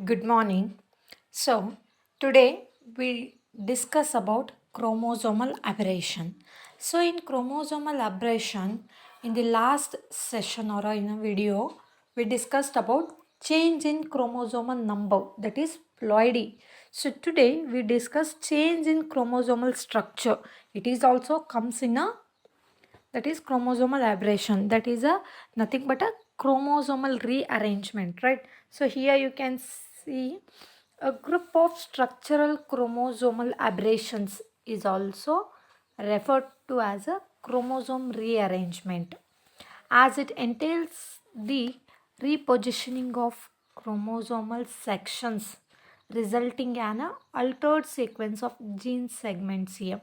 Good morning. So, today we discuss about chromosomal aberration. So, in chromosomal aberration, in the last session or in a video, we discussed about change in chromosomal number, that is ploidy. So, today we discuss change in chromosomal structure. It is also comes in a, that is chromosomal aberration, that is a nothing but a chromosomal rearrangement, right? So here you can see a group of structural chromosomal aberrations is also referred to as a chromosome rearrangement, as it entails the repositioning of chromosomal sections resulting in an altered sequence of gene segments here.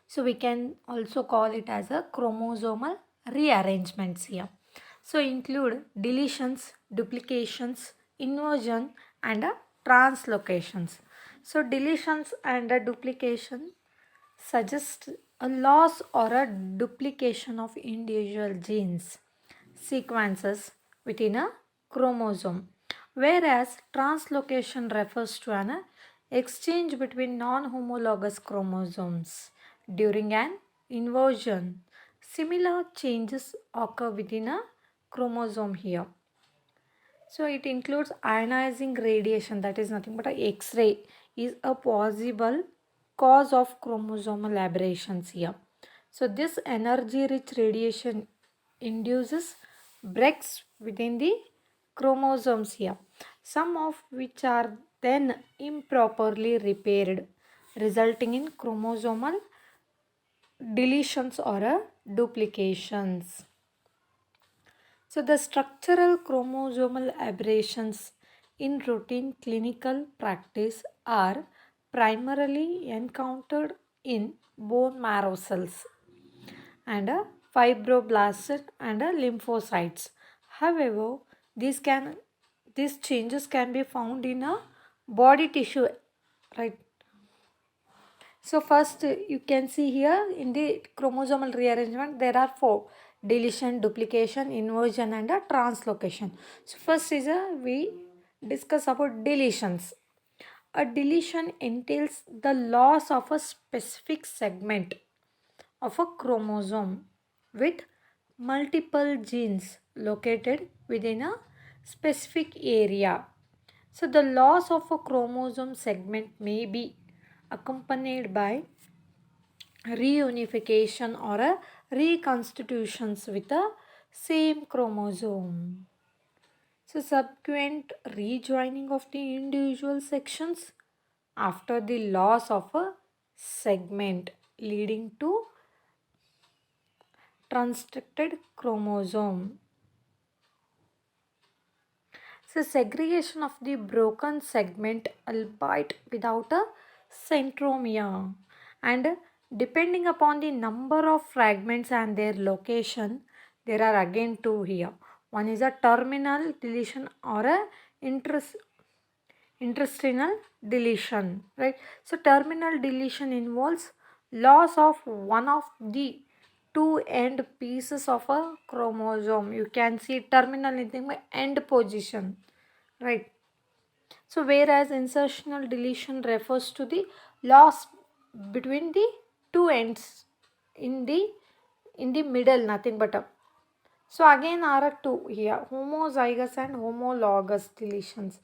So we can also call it as a chromosomal rearrangements here. So include deletions, duplications, inversion and translocations. So deletions and a duplication suggest a loss or a duplication of individual genes sequences within a chromosome, whereas translocation refers to an exchange between non-homologous chromosomes during an inversion. Similar changes occur within a chromosome here. So it includes ionizing radiation, that is nothing but a X-ray is a possible cause of chromosomal aberrations here. So this energy rich radiation induces breaks within the chromosomes here, some of which are then improperly repaired, resulting in chromosomal deletions or duplications. So, the structural chromosomal aberrations in routine clinical practice are primarily encountered in bone marrow cells and fibroblasts and lymphocytes. However, these changes can be found in a body tissue, right? So first you can see here in the chromosomal rearrangement there are four: deletion, duplication, inversion and a translocation. So first is we discuss about deletions. A deletion entails the loss of a specific segment of a chromosome with multiple genes located within a specific area. So the loss of a chromosome segment may be accompanied by reunification or a reconstitutions with the same chromosome. So subsequent rejoining of the individual sections after the loss of a segment leading to transcripted chromosome. So segregation of the broken segment albeit without a centromere, and depending upon the number of fragments and their location there are again two here. One is a terminal deletion or a intestinal deletion, right? So terminal deletion involves loss of one of the two end pieces of a chromosome. You can see terminal in the end position, right? So whereas insertional deletion refers to the loss between the two ends in the middle, nothing but a. So again are two here, homozygous and homologous deletions.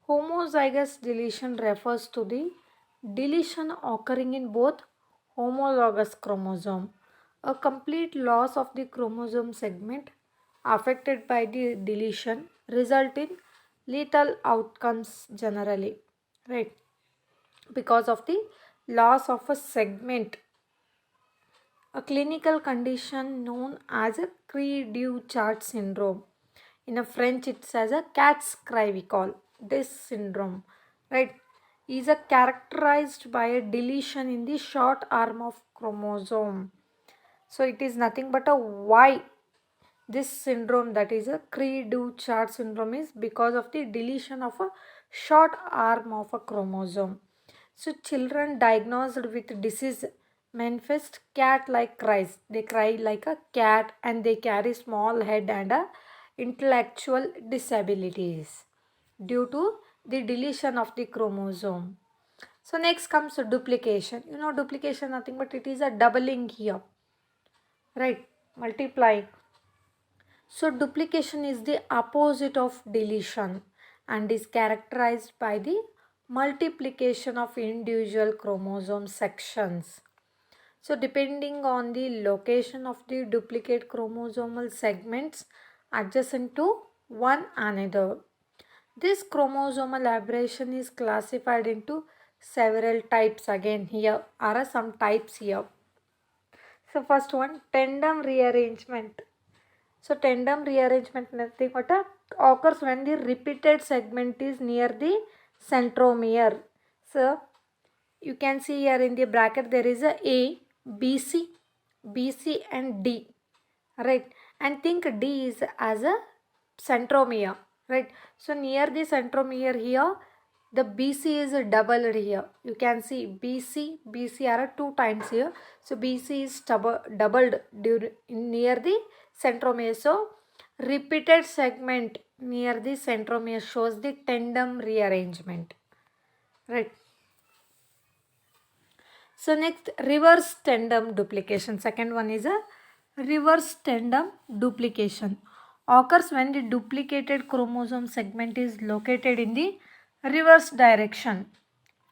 Homozygous deletion refers to the deletion occurring in both homologous chromosome. A complete loss of the chromosome segment affected by the deletion result in lethal outcomes generally, right? Because of the loss of a segment, a clinical condition known as a Cri-du-Chat syndrome. In a French, it's as a cat's cry we call this syndrome, right? Is a characterized by a deletion in the short arm of chromosome. So it is nothing but a Y. This syndrome, that is a Cri-du-Chat syndrome, is because of the deletion of a short arm of a chromosome. So children diagnosed with disease manifest cat-like cries. They cry like a cat and they carry small head and intellectual disabilities. due to the deletion of the chromosome. So next comes duplication. You know duplication nothing but it is a doubling here, right? Multiplying. So duplication is the opposite of deletion and is characterized by the multiplication of individual chromosome sections. So depending on the location of the duplicate chromosomal segments adjacent to one another. This chromosomal aberration is classified into several types. Again here are some types here. So first one, tandem rearrangement. So tandem rearrangement nothing but occurs when the repeated segment is near the centromere. So you can see here in the bracket there is a BC, BC and D, right? And think D is as a centromere, right? So near the centromere here, the BC is doubled here. You can see BC are two times here. So BC is doubled near the centromere. So repeated segment near the centromere shows the tandem rearrangement, right? So next, reverse tandem duplication. Second one is a reverse tandem duplication. Occurs when the duplicated chromosome segment is located in the reverse direction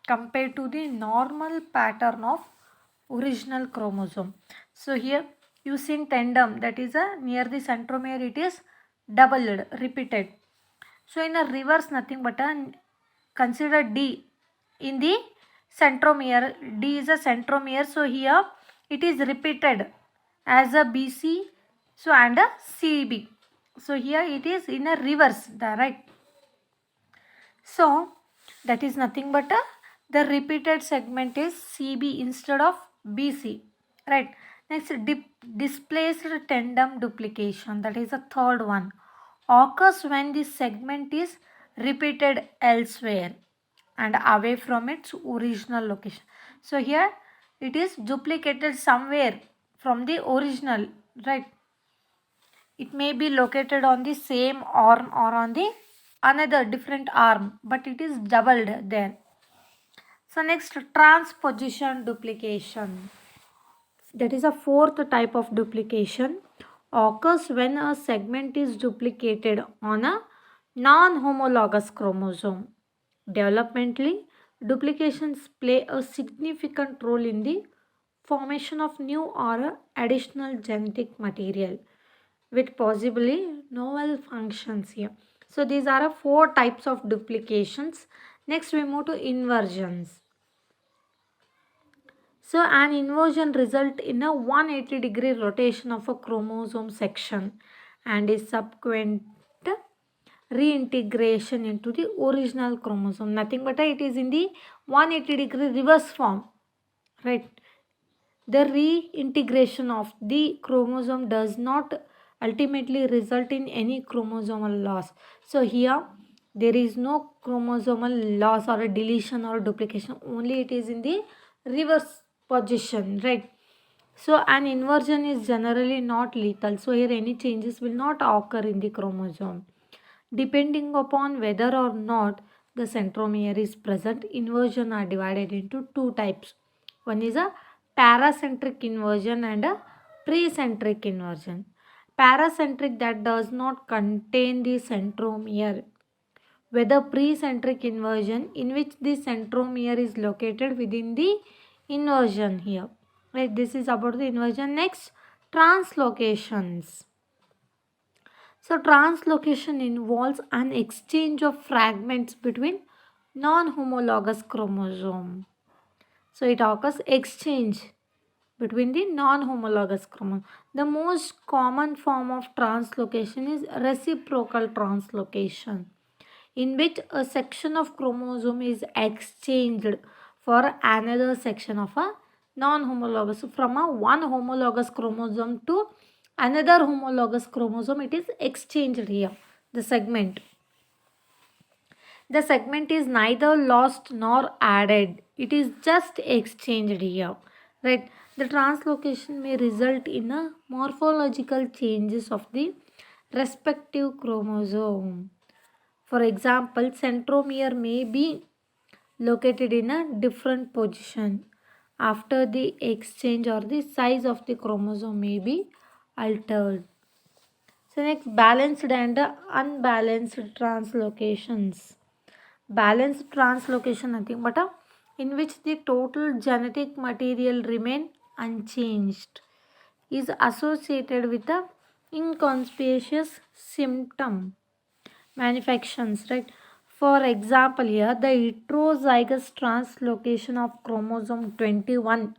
compared to the normal pattern of original chromosome. So here you see tandem, that is a near the centromere it is doubled, repeated. So in a reverse nothing but a consider D in the centromere. D is a centromere, so here it is repeated as a BC, so and a CB. So here it is in a reverse, right? So that is nothing but the repeated segment is CB instead of BC, right? Next, displaced tandem duplication, that is the third one, occurs when the segment is repeated elsewhere and away from its original location. So here it is duplicated somewhere from the original, right? It may be located on the same arm or on the another different arm, but it is doubled there. So next, transposition duplication. That is a fourth type of duplication. Occurs when a segment is duplicated on a non-homologous chromosome. Developmentally, duplications play a significant role in the formation of new or additional genetic material with possibly novel functions here. So these are four types of duplications. Next we move to inversions. So an inversion result in a 180-degree rotation of a chromosome section and is subsequent reintegration into the original chromosome. Nothing but it is in the 180-degree reverse form, right? The reintegration of the chromosome does not ultimately result in any chromosomal loss. So here there is no chromosomal loss or a deletion or duplication, only it is in the reverse position, right? So an inversion is generally not lethal. So here any changes will not occur in the chromosome. Depending upon whether or not the centromere is present, inversion are divided into two types. One is a paracentric inversion and a precentric inversion. Paracentric, that does not contain the centromere. Whether precentric inversion, in which the centromere is located within the inversion here. Right, this is about the inversion. Next, translocations. So translocation involves an exchange of fragments between non-homologous chromosome. So it occurs exchange between the non-homologous chromosome. The most common form of translocation is reciprocal translocation, in which a section of chromosome is exchanged for another section of a non-homologous. So from a one homologous chromosome to another homologous chromosome, it is exchanged here, the segment. The segment is neither lost nor added. It is just exchanged here, right? The translocation may result in a morphological changes of the respective chromosome. For example, centromere may be located in a different position after the exchange, or the size of the chromosome may be altered. So next, balanced and unbalanced translocations. Balanced translocation nothing but in which the total genetic material remain unchanged is associated with the inconspicuous symptom manifestations, right? For example, here the heterozygous translocation of chromosome 21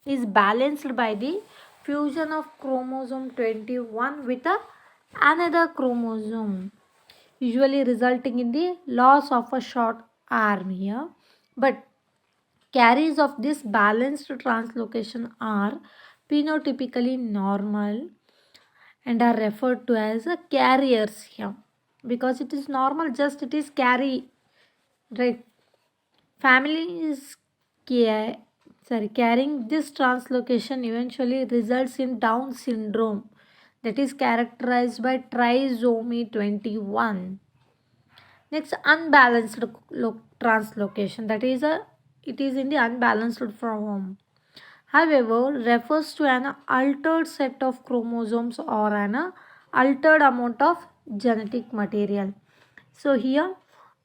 is balanced by the fusion of chromosome 21 with another chromosome, usually resulting in the loss of a short arm here. But carriers of this balanced translocation are phenotypically normal and are referred to as carriers here, because it is normal, just it is carry, right? Family is carrying this translocation eventually results in Down syndrome, that is characterized by trisomy 21. Next, unbalanced translocation, that is it is in the unbalanced form. However, refers to an altered set of chromosomes or an altered amount of genetic material. So here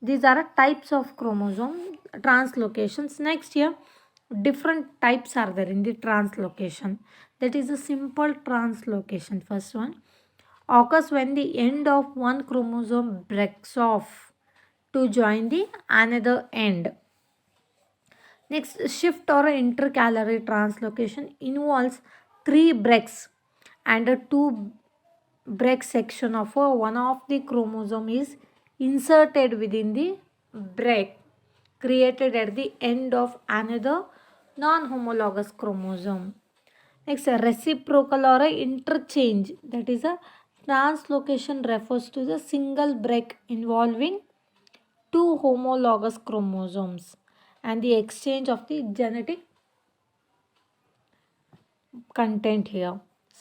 these are types of chromosome translocations. Next here, different types are there in the translocation. That is a simple translocation. First one occurs when the end of one chromosome breaks off to join the another end. Next, shift or intercalary translocation involves three breaks and a two break section of one of the chromosome is inserted within the break created at the end of another non-homologous chromosome. Next, a reciprocal or a interchange, that is a translocation refers to the single break involving two homologous chromosomes and the exchange of the genetic content here,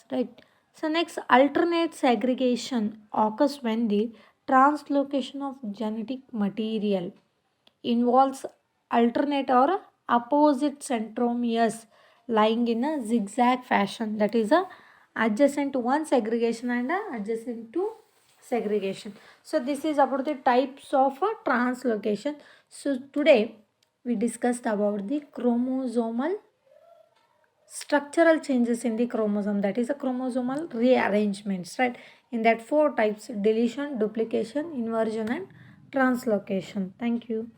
right? So next, alternate segregation occurs when the translocation of genetic material involves alternate or opposite centromeres lying in a zigzag fashion, that is a adjacent to one segregation and adjacent to segregation. So this is about the types of translocation. So today we discussed about the chromosomal structural changes in the chromosome, that is a chromosomal rearrangements, right? In that four types: deletion, duplication, inversion and translocation. Thank you.